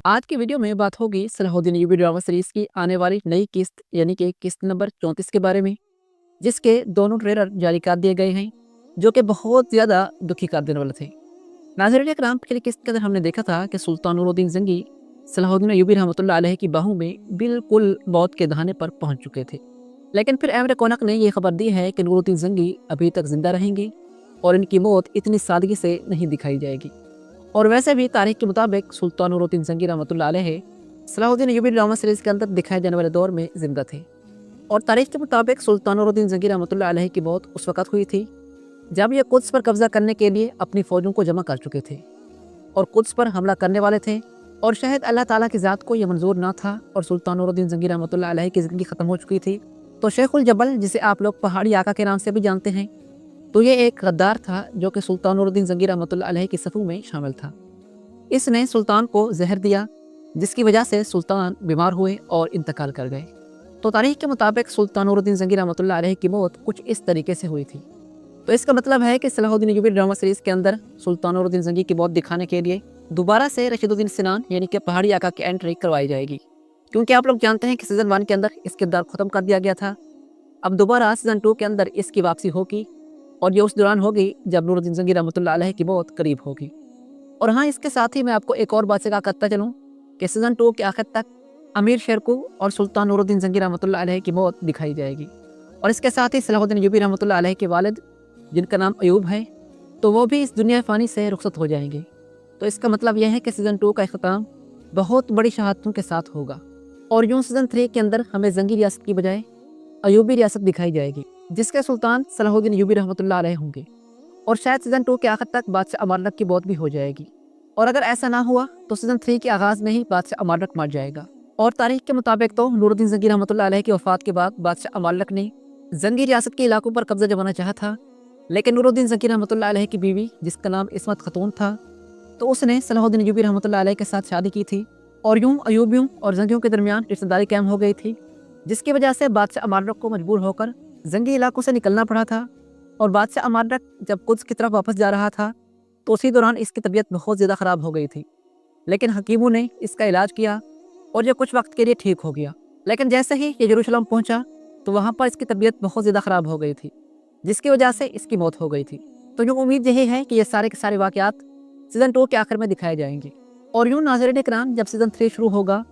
आज की वीडियो में बात होगी सलाहुद्दीन अय्यूबी ड्रामा सीरीज की आने वाली नई किस्त यानी कि किस्त नंबर 34 के बारे में, जिसके दोनों ट्रेलर जारी कर दिए गए हैं, जो कि बहुत ज़्यादा दुखी कर देने वाले थे। नाज़रीन इकराम, पिछली किस्त के अंदर हमने देखा था कि सुल्तान नूरुद्दीन ज़ंगी सलाहुद्दीन अय्यूबी रहमतुल्लाह अलैह की बाहों में बिल्कुल मौत के दहाने पर पहुंच चुके थे। लेकिन फिर एमर कोनक ने यह खबर दी है कि नूरुद्दीन ज़ंगी अभी तक जिंदा रहेंगे और इनकी मौत इतनी सादगी से नहीं दिखाई जाएगी। और वैसे भी तारीख के मुताबिक सुल्तान नूरुद्दीन ज़ंगी रहमतुल्लाह अलैह सलाहुद्दीन अय्यूबी ड्रामा सीरीज के अंदर दिखाए जाने वाले दौर में जिंदा थे। और तारीख के मुताबिक सुल्तान नूरुद्दीन ज़ंगी रहमतुल्लाह अलैह की मौत उस वक्त हुई थी जब ये कुद्स पर कब्जा करने के लिए अपनी फ़ौजों को जमा कर चुके थे और कुद्स पर हमला करने वाले थे। और शायद अल्लाह ताला की ज़ात को यह मंजूर ना था और सुल्तान नूरुद्दीन ज़ंगी रहमतुल्लाह अलैह की ज़िंदगी ख़त्म हो चुकी थी। तो शेखुल जबल, जिसे आप लोग पहाड़ी आका के नाम से भी जानते हैं, तो ये एक गद्दार था जो कि सुल्तान नूरुद्दीन ज़ंगी रहमतुल्लाह अलैह की सफ़ों में शामिल था। इसने सुल्तान को जहर दिया, जिसकी वजह से सुल्तान बीमार हुए और इंतकाल कर गए। तो तारीख के मुताबिक सुल्तान नूरुद्दीन ज़ंगी रहमतुल्लाह अलैह की मौत कुछ इस तरीके से हुई थी। तो इसका मतलब है कि सलाहुद्दीन अय्यूबी ड्रामा सीरीज़ के अंदर सुल्तान नूरुद्दीन ज़ंगी की मौत दिखाने के लिए दोबारा से रशीदुद्दीन सिनान यानी कि पहाड़ी आका की एंट्री करवाई जाएगी, क्योंकि आप लोग जानते हैं कि सीज़न 1 के अंदर इस किरदार ख़त्म कर दिया गया था। अब दोबारा सीज़न 2 के अंदर इसकी वापसी होगी और ये उस दौरान होगी जब नूरुद्दीन ज़ंगी रहमतुल्लाह अलैह की मौत करीब होगी। और हाँ, इसके साथ ही मैं आपको एक और बात से कहा करता चलूँ कि सीज़न 2 के आखिर तक अमीर शेरकू और सुल्तान नूरुद्दीन ज़ंगी रहमतुल्लाह अलैह की मौत दिखाई जाएगी। और इसके साथ ही सलाहुद्दीन अय्यूबी रहमतुल्लाह अलैह के वालिद, जिनका नाम अयूब है, तो वो भी इस दुनिया फ़ानी से रुखसत हो जाएंगे। तो इसका मतलब यह है कि सीज़न 2 का इख्तिताम बहुत बड़ी शहादतों के साथ होगा। और यूँ सीज़न 3 के अंदर हमें ज़ंगी रियासत की बजाय अयूबी रियासत दिखाई जाएगी, जिसके सुल्तान सलाहुद्दीन अय्यूबी रहमतुल्लाह अलैह होंगे। और शायद सीज़न 2 के आखिर तक बादशाह अमारलक की मौत भी हो जाएगी। और अगर ऐसा ना हुआ तो सीज़न 3 के आगाज़ में ही बादशाह अमारलक मर जाएगा। और तारीख के मुताबिक तो नूरुद्दीन ज़ंगी रहमतुल्लाह अलैह की वफ़ात के बाद बादशाह अमारलक ने ज़ंगी रियासत के इलाकों पर कब्जा जमाना चाहा था, लेकिन नूरुद्दीन ज़ंगी रहमतुल्लाह अलैह की बीवी, जिसका नाम इस्मत खतून था, तो उसने सलाहुद्दीन अय्यूबी रहमतुल्लाह अलैह के साथ शादी की थी। और यूँ अयूबियों और ज़ंगियों के दरमियान रिश्तेदारी कायम हो गई थी, जिसकी वजह से बादशाह अमारलक को मजबूर होकर ज़ंगी इलाकों से निकलना पड़ा था। और बादशाह अमारलक जब कुद्स की तरफ वापस जा रहा था तो उसी दौरान इसकी तबीयत बहुत ज़्यादा ख़राब हो गई थी, लेकिन हकीमों ने इसका इलाज किया और यह कुछ वक्त के लिए ठीक हो गया। लेकिन जैसे ही ये यरूशलेम पहुंचा तो वहाँ पर इसकी तबीयत बहुत ज़्यादा ख़राब हो गई थी, जिसकी वजह से इसकी मौत हो गई थी। तो यूँ उम्मीद यही है कि ये सारे के सारे वाक़यात सीज़न 2 के आखिर में दिखाए जाएंगे। और यूँ नाज़रीन इकराम, जब सीज़न 3 शुरू होगा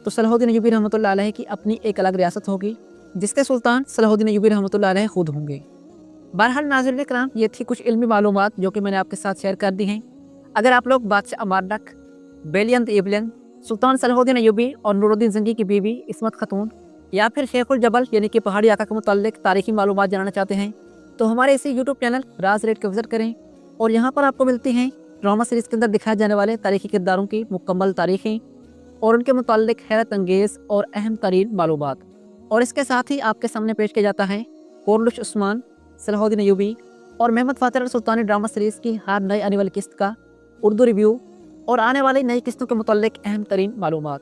तो सलाहुद्दीन अय्यूबी रहमतुल्लाह अलैह की अपनी एक अलग रियासत होगी, जिसके सुल्तान सलाहुद्दीन अय्यूबी रहमतुल्लाह अलैह खुद होंगे। बहरहाल नाज़रीन इकराम, ये थी कुछ इल्मी मालूमात जो कि मैंने आपके साथ शेयर कर दी हैं। अगर आप लोग बादशाह अमारलक, बेलियन द एविलियन, सुल्तान सलाहुद्दीन अय्यूबी और नूरुद्दीन ज़ंगी की बीवी इस्मत खतून या फिर शेखुल जबल यानी कि पहाड़ी आका के मुताल्लिक तारीखी मालूमात जानना चाहते हैं, तो हमारे इसी यूट्यूब चैनल राज रेड को विज़िट करें। और यहाँ पर आपको मिलती हैं ड्रामा सीरीज़ के अंदर दिखाए जाने वाले तारीखी किरदारों की मुकम्मल तारीखें और उनके मुताल्लिक हैरत अंगेज़ और अहम तरीन मालूमात। और इसके साथ ही आपके सामने पेश किया जाता है कोरलुश उस्मान, सलाहुद्दीन अय्यूबी और महमद फ़ातिर सुल्तानी ड्रामा सीरीज़ की हर नई आने वाली किस्त का उर्दू रिव्यू और आने वाली नई किस्तों के मुताल्लिक अहम तरीन मालूमात।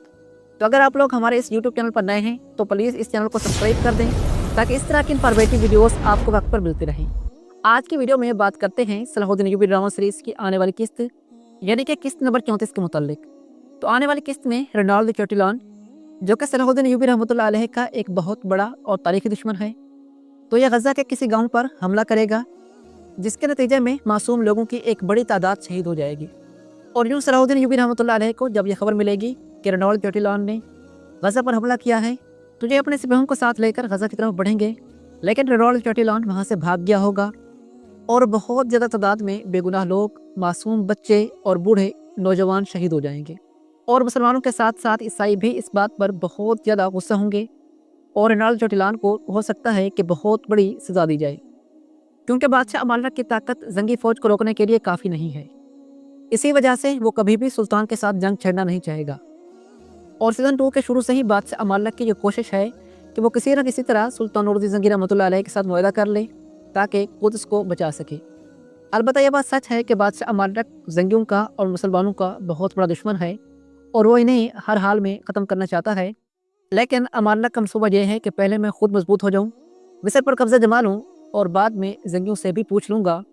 तो अगर आप लोग हमारे इस यूट्यूब चैनल पर नए हैं तो प्लीज़ इस चैनल को सब्सक्राइब कर दें, ताकि इस तरह की इन्फॉर्मेटिव वीडियोस आपको वक्त पर मिलती रहें। आज की वीडियो में बात करते हैं सलाहुद्दीन अय्यूबी ड्रामा सीरीज़ की आने वाली किस्त यानी कि किस्त नंबर 34 के मुताल्लिक। तो आने वाली किस्त में रेनाल्ड चोटिलान, जो कि सलाहुद्दीन अय्यूबी रहमतुल्लाह अलैह का एक बहुत बड़ा और तारीखी दुश्मन है, तो यह गज़ा के किसी गांव पर हमला करेगा, जिसके नतीजे में मासूम लोगों की एक बड़ी तादाद शहीद हो जाएगी। और यूँ सलाहुद्दीन अय्यूबी रहमतुल्लाह अलैह को जब यह खबर मिलेगी कि रेनाल्ड चोटिलान ने गज़ा पर हमला किया है, तो ये अपने सिपाहियों को साथ लेकर गज़ा की तरफ बढ़ेंगे। लेकिन रेनाल्ड चोटिलान वहाँ से भाग गया होगा और बहुत ज़्यादा तादाद में बेगुनाह लोग, मासूम बच्चे और बूढ़े नौजवान शहीद हो जाएंगे। और मुसलमानों के साथ साथ ईसाई भी इस बात पर बहुत ज़्यादा गुस्सा होंगे और रेनाल्ड चोटिलान को हो सकता है कि बहुत बड़ी सज़ा दी जाए, क्योंकि बादशाह अमारलक की ताकत ज़ंगी फ़ौज को रोकने के लिए काफ़ी नहीं है। इसी वजह से वो कभी भी सुल्तान के साथ जंग छेड़ना नहीं चाहेगा। और सीज़न 2 के शुरू से ही बादशाह अमारलक की ये कोशिश है कि वो किसी न किसी तरह सुल्तान नूरुद्दीन ज़ंगी रहमतुल्लाह अलैह के साथ मुआहदा कर ले, ताकि कुद्स को बचा सके। अलबत्ता यह बात सच है कि बादशाह अमारलक ज़ंगियों का और मुसलमानों का बहुत बड़ा दुश्मन है और वो इन्हें हर हाल में ख़त्म करना चाहता है। लेकिन अमारलक का मंसूबा यह है कि पहले मैं खुद मजबूत हो जाऊँ, मिस्र पर कब्ज़ा जमा लूँ और बाद में ज़ंगियों से भी पूछ लूँगा।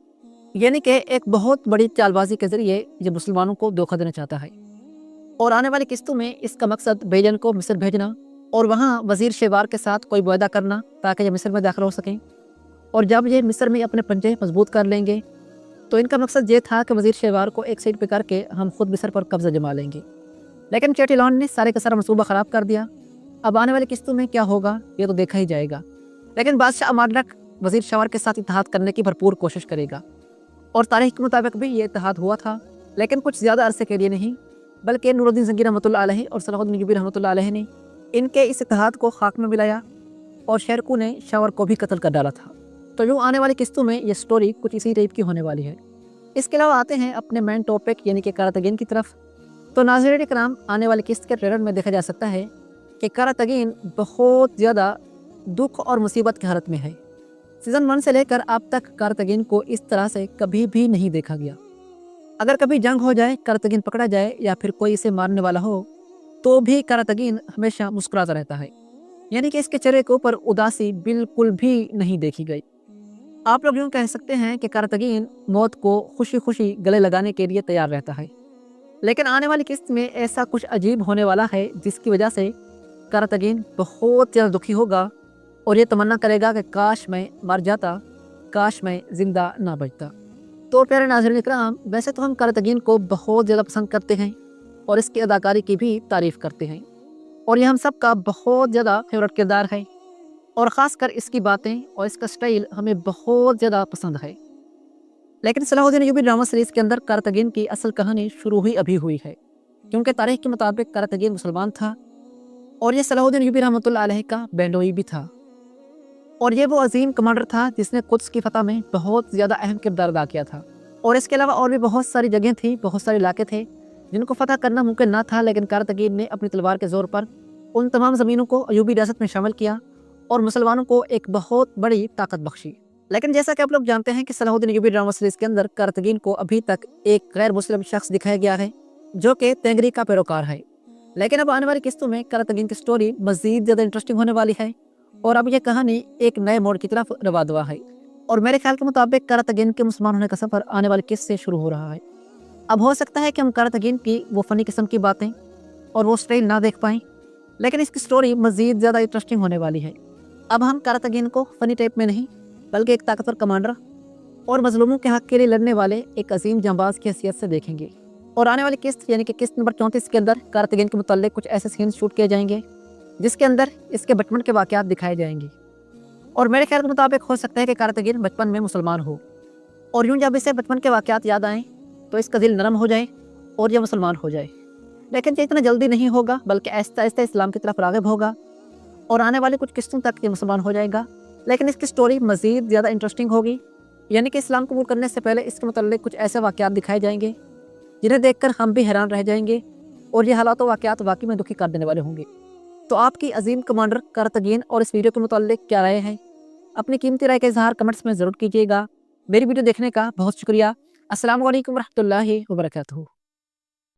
यानी कि एक बहुत बड़ी चालबाजी के ज़रिए ये मुसलमानों को धोखा देना चाहता है। और आने वाली किस्तों में इसका मकसद बेजन को मिस्र भेजना और वहाँ वजीर शेवार के साथ कोई वायदा करना ताकि ये मिस्र में दाखिल हो सकें। और जब ये मिस्र में अपने पंजे मजबूत कर लेंगे तो इनका मकसद ये था कि वजीर शेवार को एक साइड पे करके हम खुद मिस्र पर कब्जा जमा लेंगे। लेकिन चेटिलॉन ने सारे का सारा मनसूबा ख़राब कर दिया। अब आने वाली किस्तों में क्या होगा ये तो देखा ही जाएगा। लेकिन बादशाह अमाडरक वजीर शेवार के साथ इत्तेहाद करने की भरपूर कोशिश करेगा और तारीख के मुताबिक भी ये इत्तेहाद हुआ था, लेकिन कुछ ज़्यादा अरसे के लिए नहीं, बल्कि नूरुद्दीन ज़ंगी रहमतुल्लाह अलैहि और सलाहुद्दीन अय्यूबी रहमतुल्लाह अलैहि ने इनके इस इत्तेहाद को खाक में मिलाया और शेरकू ने शेवार को भी कत्ल कर डाला था। तो यूँ आने वाली किस्तों में ये स्टोरी कुछ इसी टाइप की होने वाली है। इसके अलावा आते हैं अपने मेन टॉपिक यानी कि कारातगीन की तरफ। तो नाज़रीन इकराम, आने वाली किस्त के ट्रेलर में देखा जा सकता है कि कारातगीन बहुत ज़्यादा दुख और मुसीबत की हालत में है। सीज़न 1 से लेकर अब तक कारातगीन को इस तरह से कभी भी नहीं देखा गया। अगर कभी जंग हो जाए, कारातगीन पकड़ा जाए या फिर कोई इसे मारने वाला हो तो भी कारातगीन हमेशा मुस्कुराता रहता है, यानी कि इसके चेहरे के ऊपर उदासी बिल्कुल भी नहीं देखी गई। आप लोग यूँ कह सकते हैं कि कारातगीन मौत को खुशी खुशी गले लगाने के लिए तैयार रहता है। लेकिन आने वाली किस्त में ऐसा कुछ अजीब होने वाला है जिसकी वजह से कारातगीन बहुत ज़्यादा दुखी होगा और ये तमन्ना करेगा कि काश मैं मर जाता, काश मैं ज़िंदा ना बचता। तो प्यारे नाज़रीन इकराम, वैसे तो हम कारातगीन को बहुत ज़्यादा पसंद करते हैं और इसकी अदाकारी की भी तारीफ़ करते हैं और ये हम सब का बहुत ज़्यादा फेवरेट किरदार है और ख़ासकर इसकी बातें और इसका स्टाइल हमें बहुत ज़्यादा पसंद है। लेकिन सलाहुद्दीन अय्यूबी ड्रामा सीरीज़ के अंदर कारातगीन की असल कहानी शुरू ही अभी हुई है, क्योंकि तारीख के मुताबिक कारातगीन मुसलमान था और ये सलाहुद्दीन अय्यूबी रहमतुल्लाह अलैहि का बैंडोई भी था और ये वो अजीम कमांडर था जिसने कुद्स की फतह में बहुत ज़्यादा अहम किरदार अदा किया था। और इसके अलावा और भी बहुत सारी जगह थी, बहुत सारे इलाके थे जिनको फतह करना मुमकिन ना था, लेकिन कारातगीन ने अपनी तलवार के ज़ोर पर उन तमाम ज़मीनों को अय्यूबी रियासत में शामिल किया और मुसलमानों को एक बहुत बड़ी ताकत बख्शी। लेकिन जैसा कि आप लोग जानते हैं कि सलाहुद्दीन अय्यूबी ड्रामा सीरीज़ के अंदर कारातगीन को अभी तक एक गैर मुस्लिम शख्स दिखाया गया है जो कि तेंगरी का पैरोकार है। लेकिन अब आने वाली किस्तों में कारातगीन की स्टोरी मज़ीद ज़्यादा इंटरेस्टिंग होने वाली है और अब यह कहानी एक नए मोड़ की तरफ रवा दवा है और मेरे ख्याल के मुताबिक कारातगीन के मुसलमान होने का सफ़र आने वाली किस्त से शुरू हो रहा है। अब हो सकता है कि हम कारातगीन की वो फ़नी किस्म की बातें और वो स्टाइल ना देख पाएँ, लेकिन इसकी स्टोरी मज़ीद ज़्यादा इंटरेस्टिंग होने वाली है। अब हम कारातगीन को फ़नी टाइप में नहीं, बल्कि एक ताकतवर कमांडर और मजलूमों के हक़ के लिए लड़ने वाले एक अजीम जांबाज की हैसियत से देखेंगे। और आने वाली किस्त यानी कि किस्त नंबर 34 के अंदर कारातगीन के मुताल्लिक़ कुछ ऐसे सीन शूट किए जाएंगे जिसके अंदर इसके बचपन के वाक़यात दिखाए जाएंगे और मेरे ख्याल के मुताबिक हो सकता है कि कारातगीन बचपन में मुसलमान हो और यूँ जब इसे बचपन के वाक़यात याद आएँ तो इसका दिल नरम हो जाए और यह मुसलमान हो जाए। लेकिन ये इतना जल्दी नहीं होगा, बल्कि आहिस्ता आहिस्ता इस्लाम की तरफ राग़िब होगा और आने वाली कुछ किस्तों तक ये मुसलमान हो जाएगा। लेकिन इसकी स्टोरी मज़ीद ज़्यादा इंटरेस्टिंग होगी, यानी कि इस्लाम कबूल करने से पहले इसके मुताल्लिक़ कुछ ऐसे वाक़यात दिखाए जाएंगे जिन्हें देखकर हम भी हैरान रह जाएंगे और ये हालात व वाक़यात वाकई में दुखी कर देने वाले होंगे। तो आपकी अजीम कमांडर कारातगीन और इस वीडियो के मुताल्लिक़ क्या राय है? अपनी कीमती राय का इज़हार कमेंट्स में ज़रूर कीजिएगा। मेरी वीडियो देखने का बहुत शुक्रिया। अस्सलामु अलैकुम रहमतुल्लाहि व बरकातहू।